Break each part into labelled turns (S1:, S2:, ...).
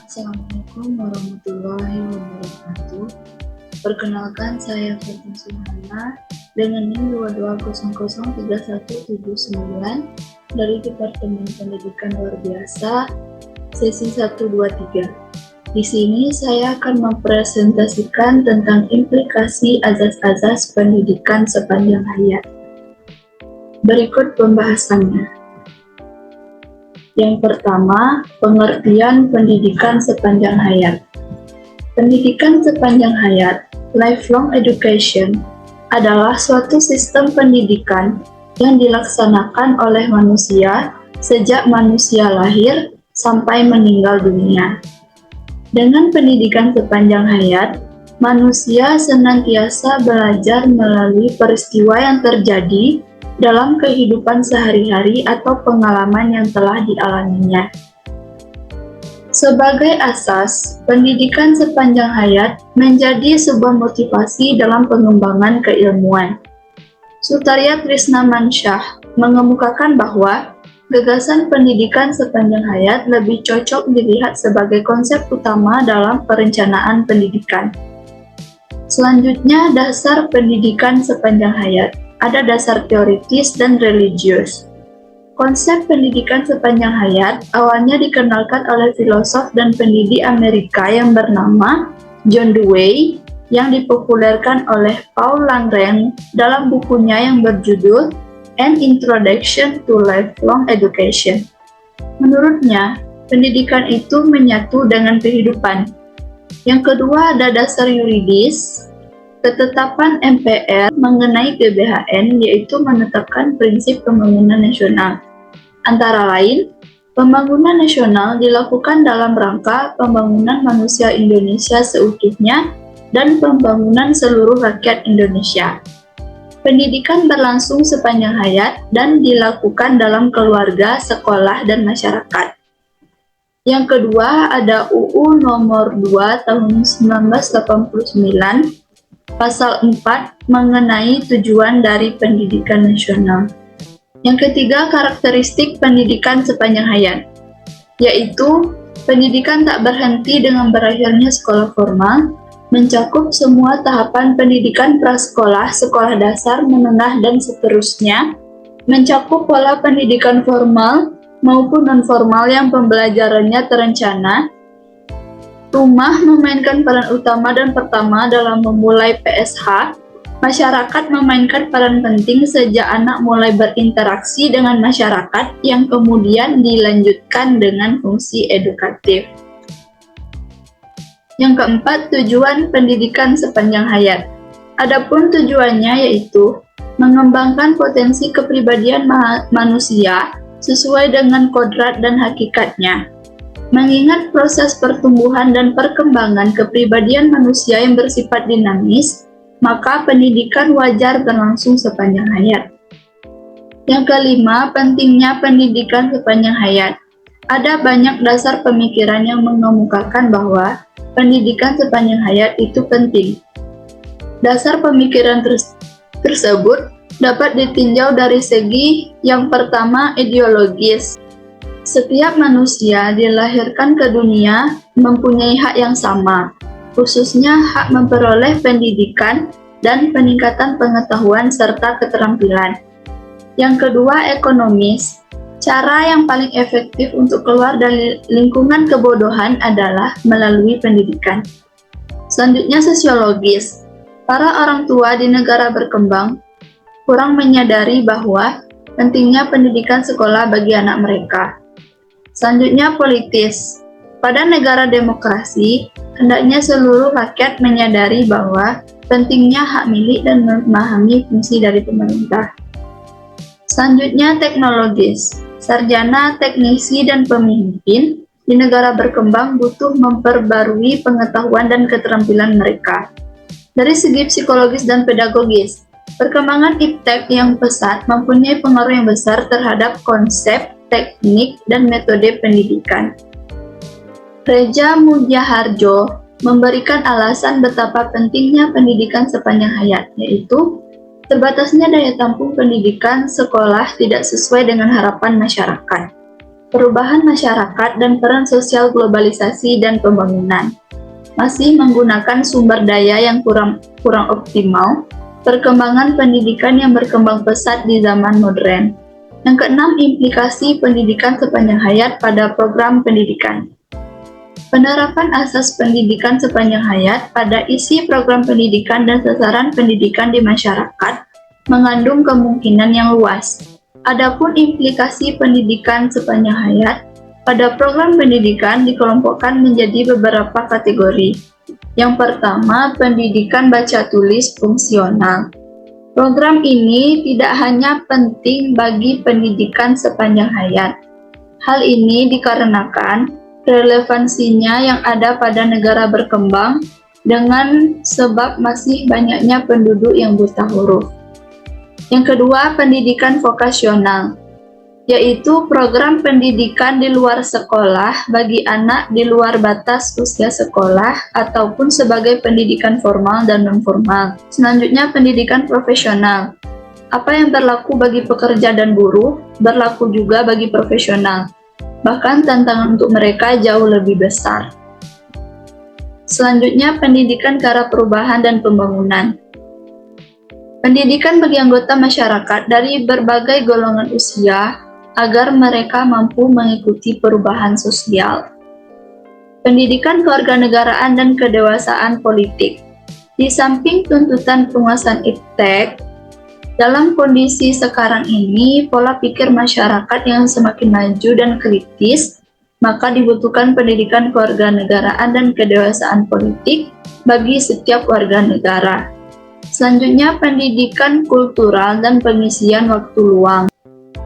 S1: Assalamualaikum warahmatullahi wabarakatuh. Perkenalkan, saya Fatin Suhana dengan NIM 22003179 dari Departemen Pendidikan Luar Biasa, sesi 123. Di sini saya akan mempresentasikan tentang implikasi azas-azas pendidikan sepanjang hayat. Berikut pembahasannya. Yang pertama, pengertian pendidikan sepanjang hayat. Pendidikan sepanjang hayat, lifelong education, adalah suatu sistem pendidikan yang dilaksanakan oleh manusia sejak manusia lahir sampai meninggal dunia. Dengan pendidikan sepanjang hayat, manusia senantiasa belajar melalui peristiwa yang terjadi dalam kehidupan sehari-hari atau pengalaman yang telah dialaminya. Sebagai asas, pendidikan sepanjang hayat menjadi sebuah motivasi dalam pengembangan keilmuan. Sutarya Krisnamansyah mengemukakan bahwa gagasan pendidikan sepanjang hayat lebih cocok dilihat sebagai konsep utama dalam perencanaan pendidikan. Selanjutnya, dasar pendidikan sepanjang hayat. Ada dasar teoritis dan religius. Konsep pendidikan sepanjang hayat awalnya dikenalkan oleh filosof dan pendidik Amerika yang bernama John Dewey yang dipopulerkan oleh Paul Langrand dalam bukunya yang berjudul An Introduction to Lifelong Education. Menurutnya, pendidikan itu menyatu dengan kehidupan. Yang kedua ada dasar yuridis. Ketetapan MPR mengenai GBHN yaitu menetapkan prinsip pembangunan nasional. Antara lain, pembangunan nasional dilakukan dalam rangka pembangunan manusia Indonesia seutuhnya dan pembangunan seluruh rakyat Indonesia. Pendidikan berlangsung sepanjang hayat dan dilakukan dalam keluarga, sekolah, dan masyarakat. Yang kedua ada UU nomor 2 tahun 1989 Pasal 4 mengenai tujuan dari pendidikan nasional. Yang ketiga, karakteristik pendidikan sepanjang hayat, yaitu pendidikan tak berhenti dengan berakhirnya sekolah formal, mencakup semua tahapan pendidikan prasekolah, sekolah dasar, menengah, dan seterusnya, mencakup pola pendidikan formal maupun non-formal yang pembelajarannya terencana. Rumah memainkan peran utama dan pertama dalam memulai PSH. Masyarakat memainkan peran penting sejak anak mulai berinteraksi dengan masyarakat yang kemudian dilanjutkan dengan fungsi edukatif. Yang keempat, tujuan pendidikan sepanjang hayat. Adapun tujuannya yaitu mengembangkan potensi kepribadian manusia sesuai dengan kodrat dan hakikatnya. Mengingat proses pertumbuhan dan perkembangan kepribadian manusia yang bersifat dinamis, maka pendidikan wajar berlangsung sepanjang hayat. Yang kelima, pentingnya pendidikan sepanjang hayat. Ada banyak dasar pemikiran yang mengemukakan bahwa pendidikan sepanjang hayat itu penting. Dasar pemikiran tersebut dapat ditinjau dari segi yang pertama, ideologis. Setiap manusia dilahirkan ke dunia mempunyai hak yang sama, khususnya hak memperoleh pendidikan dan peningkatan pengetahuan serta keterampilan. Yang kedua, ekonomis. Cara yang paling efektif untuk keluar dari lingkungan kebodohan adalah melalui pendidikan. Selanjutnya, sosiologis. Para orang tua di negara berkembang kurang menyadari bahwa pentingnya pendidikan sekolah bagi anak mereka. Selanjutnya, politis. Pada negara demokrasi, hendaknya seluruh rakyat menyadari bahwa pentingnya hak milik dan memahami fungsi dari pemerintah. Selanjutnya, teknologis. Sarjana, teknisi, dan pemimpin di negara berkembang butuh memperbarui pengetahuan dan keterampilan mereka. Dari segi psikologis dan pedagogis, perkembangan iptek yang pesat mempunyai pengaruh yang besar terhadap konsep, teknik, dan metode pendidikan. Reja Mudyaharjo memberikan alasan betapa pentingnya pendidikan sepanjang hayat, yaitu terbatasnya daya tampung pendidikan sekolah tidak sesuai dengan harapan masyarakat, perubahan masyarakat dan peran sosial globalisasi dan pembangunan, masih menggunakan sumber daya yang kurang optimal, perkembangan pendidikan yang berkembang pesat di zaman modern. Yang keenam, implikasi pendidikan sepanjang hayat pada program pendidikan. Penerapan asas pendidikan sepanjang hayat pada isi program pendidikan dan sasaran pendidikan di masyarakat mengandung kemungkinan yang luas. Adapun implikasi pendidikan sepanjang hayat pada program pendidikan dikelompokkan menjadi beberapa kategori. Yang pertama, pendidikan baca tulis fungsional. Program ini tidak hanya penting bagi pendidikan sepanjang hayat. Hal ini dikarenakan relevansinya yang ada pada negara berkembang dengan sebab masih banyaknya penduduk yang buta huruf. Yang kedua, pendidikan vokasional, yaitu program pendidikan di luar sekolah bagi anak di luar batas usia sekolah ataupun sebagai pendidikan formal dan non-formal. Selanjutnya, pendidikan profesional. Apa yang berlaku bagi pekerja dan buruh, berlaku juga bagi profesional. Bahkan tantangan untuk mereka jauh lebih besar. Selanjutnya, pendidikan ke arah perubahan dan pembangunan. Pendidikan bagi anggota masyarakat dari berbagai golongan usia agar mereka mampu mengikuti perubahan sosial. Pendidikan kewarganegaraan dan kedewasaan politik. Di samping tuntutan penguasaan iptek, dalam kondisi sekarang ini, pola pikir masyarakat yang semakin maju dan kritis, maka dibutuhkan pendidikan kewarganegaraan dan kedewasaan politik bagi setiap warga negara. Selanjutnya, pendidikan kultural dan pengisian waktu luang.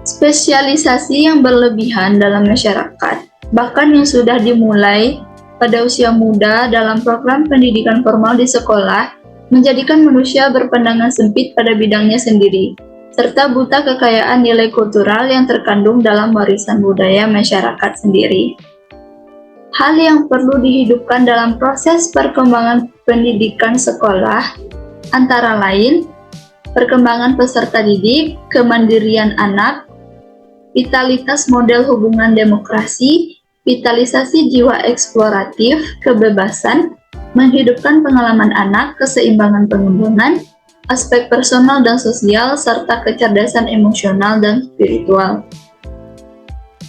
S1: Spesialisasi yang berlebihan dalam masyarakat, bahkan yang sudah dimulai pada usia muda dalam program pendidikan formal di sekolah, menjadikan manusia berpandangan sempit pada bidangnya sendiri, serta buta kekayaan nilai kultural yang terkandung dalam warisan budaya masyarakat sendiri. Hal yang perlu dihidupkan dalam proses perkembangan pendidikan sekolah antara lain perkembangan peserta didik, kemandirian anak, vitalitas model hubungan demokrasi, vitalisasi jiwa eksploratif, kebebasan, menghidupkan pengalaman anak, keseimbangan pengembangan, aspek personal dan sosial, serta kecerdasan emosional dan spiritual.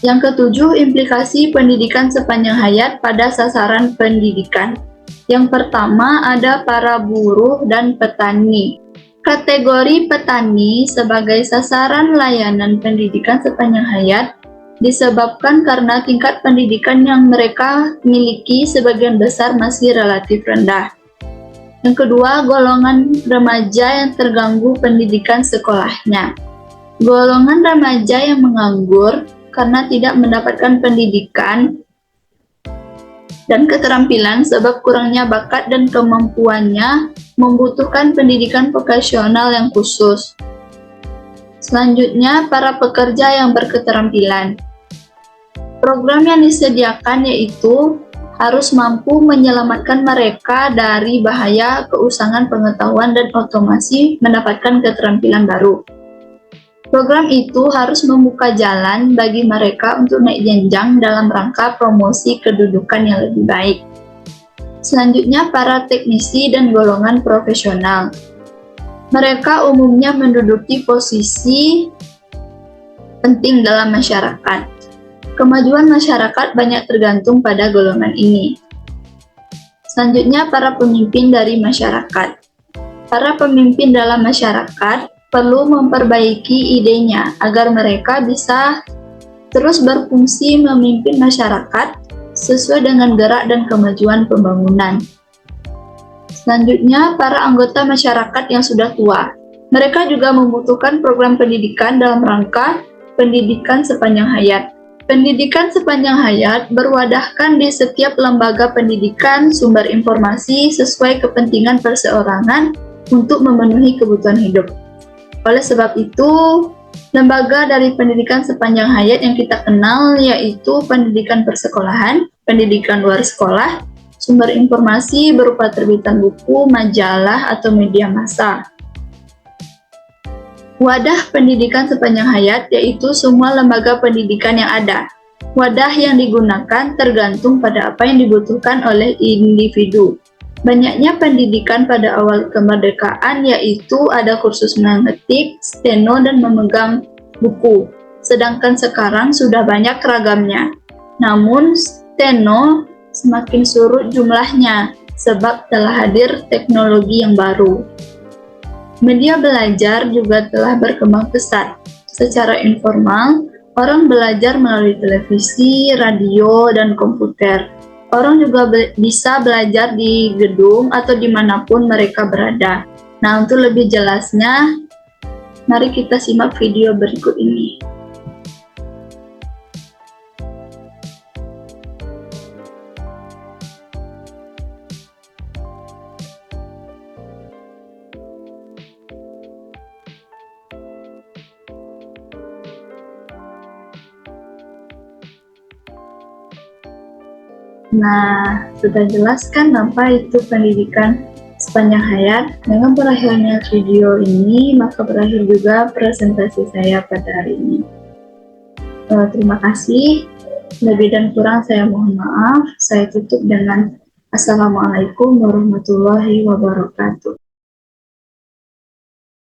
S1: Yang ketujuh, implikasi pendidikan sepanjang hayat pada sasaran pendidikan. Yang pertama ada para buruh dan petani. Kategori petani sebagai sasaran layanan pendidikan sepanjang hayat disebabkan karena tingkat pendidikan yang mereka miliki sebagian besar masih relatif rendah. Yang kedua, golongan remaja yang terganggu pendidikan sekolahnya. Golongan remaja yang menganggur karena tidak mendapatkan pendidikan dan keterampilan sebab kurangnya bakat dan kemampuannya membutuhkan pendidikan vokasional yang khusus. Selanjutnya, para pekerja yang berketerampilan. Program yang disediakan yaitu harus mampu menyelamatkan mereka dari bahaya keusangan pengetahuan dan otomasi mendapatkan keterampilan baru. Program itu harus membuka jalan bagi mereka untuk naik jenjang dalam rangka promosi kedudukan yang lebih baik. Selanjutnya, para teknisi dan golongan profesional. Mereka umumnya menduduki posisi penting dalam masyarakat. Kemajuan masyarakat banyak tergantung pada golongan ini. Selanjutnya, para pemimpin dari masyarakat. Para pemimpin dalam masyarakat perlu memperbaiki idenya agar mereka bisa terus berfungsi memimpin masyarakat sesuai dengan gerak dan kemajuan pembangunan. Selanjutnya, para anggota masyarakat yang sudah tua. Mereka juga membutuhkan program pendidikan dalam rangka pendidikan sepanjang hayat. Pendidikan sepanjang hayat berwadahkan di setiap lembaga pendidikan sumber informasi sesuai kepentingan perseorangan untuk memenuhi kebutuhan hidup. Oleh sebab itu, lembaga dari pendidikan sepanjang hayat yang kita kenal yaitu pendidikan persekolahan, pendidikan luar sekolah, Sumber informasi berupa terbitan buku, majalah, atau media massa. Wadah pendidikan sepanjang hayat yaitu semua lembaga pendidikan yang ada. Wadah yang digunakan tergantung pada apa yang dibutuhkan oleh individu. Banyaknya pendidikan pada awal kemerdekaan yaitu ada kursus mengetik, steno, dan memegang buku. Sedangkan sekarang sudah banyak ragamnya. Namun steno semakin surut jumlahnya sebab telah hadir teknologi yang baru. Media belajar juga telah berkembang pesat. Secara informal, orang belajar melalui televisi, radio, dan komputer. Orang juga bisa belajar di gedung atau dimanapun mereka berada. Nah, untuk lebih jelasnya, mari kita simak video berikut ini. Nah, sudah jelaskan apa itu pendidikan sepanjang hayat. Dengan berakhirnya video ini, maka berakhir juga presentasi saya pada hari ini. Terima kasih. Lebih dan kurang saya mohon maaf. Saya tutup dengan Assalamualaikum warahmatullahi wabarakatuh.